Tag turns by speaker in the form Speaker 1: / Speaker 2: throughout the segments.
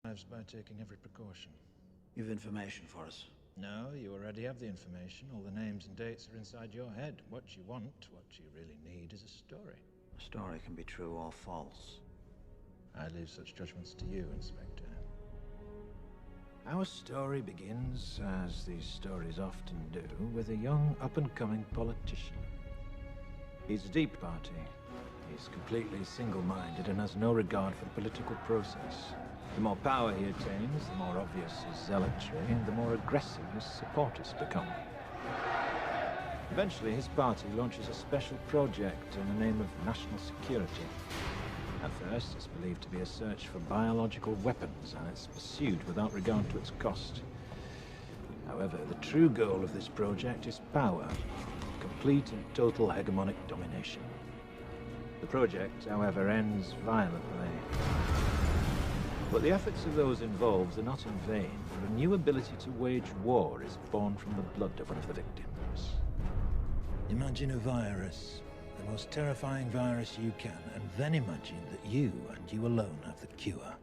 Speaker 1: Lives by taking every precaution.
Speaker 2: You've information for us?
Speaker 1: No, you already have the information. All the names and dates are inside your head. What you want, what you really need, is a story.
Speaker 2: A story can be true or false.
Speaker 1: I leave such judgments to you, Inspector. Our story begins, as these stories often do, with a young, up-and-coming politician. He's a deep party. He's completely single-minded and has no regard for the political process. The more power he attains, the more obvious his zealotry, and the more aggressive his supporters become. Eventually, his party launches a special project in the name of national security. At first, it's believed to be a search for biological weapons, and it's pursued without regard to its cost. However, the true goal of this project is power, complete and total hegemonic domination. The project, however, ends violently. But the efforts of those involved are not in vain, for a new ability to wage war is born from the blood of one of the victims. Imagine a virus, the most terrifying virus you can, and then imagine that you, and you alone, have the cure.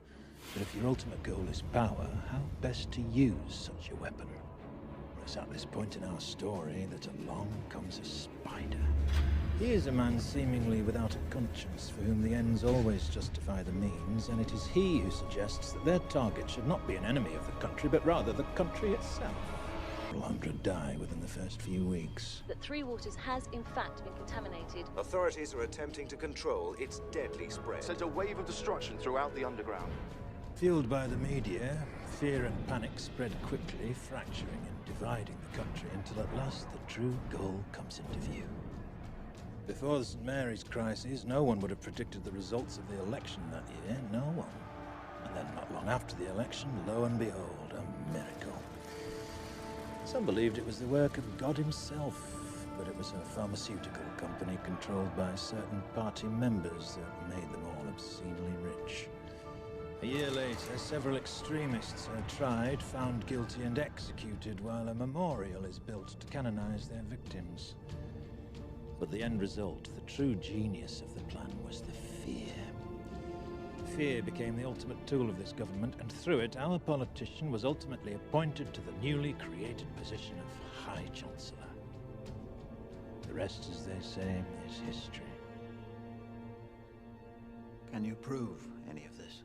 Speaker 1: But if your ultimate goal is power, how best to use such a weapon? It's at this point in our story that along comes a spider. He is a man seemingly without a conscience, for whom the ends always justify the means, and it is he who suggests that their target should not be an enemy of the country, but rather the country itself. 100 die within the first few weeks.
Speaker 3: That Three Waters has, in fact, been contaminated.
Speaker 4: Authorities are attempting to control its deadly spread.
Speaker 5: Sent a wave of destruction throughout the underground.
Speaker 1: Fueled by the media, fear and panic spread quickly, fracturing and dividing the country until at last the true goal comes into view. Before the St. Mary's crisis, no one would have predicted the results of the election that year, no one. And then not long after the election, lo and behold, a miracle. Some believed it was the work of God himself, but it was a pharmaceutical company controlled by certain party members that made them all obscenely rich. A year later, several extremists are tried, found guilty and executed, while a memorial is built to canonize their victims. But the end result, the true genius of the plan, was the fear. Fear became the ultimate tool of this government, and through it, our politician was ultimately appointed to the newly created position of High Chancellor. The rest, as they say, is history.
Speaker 2: Can you prove any of this?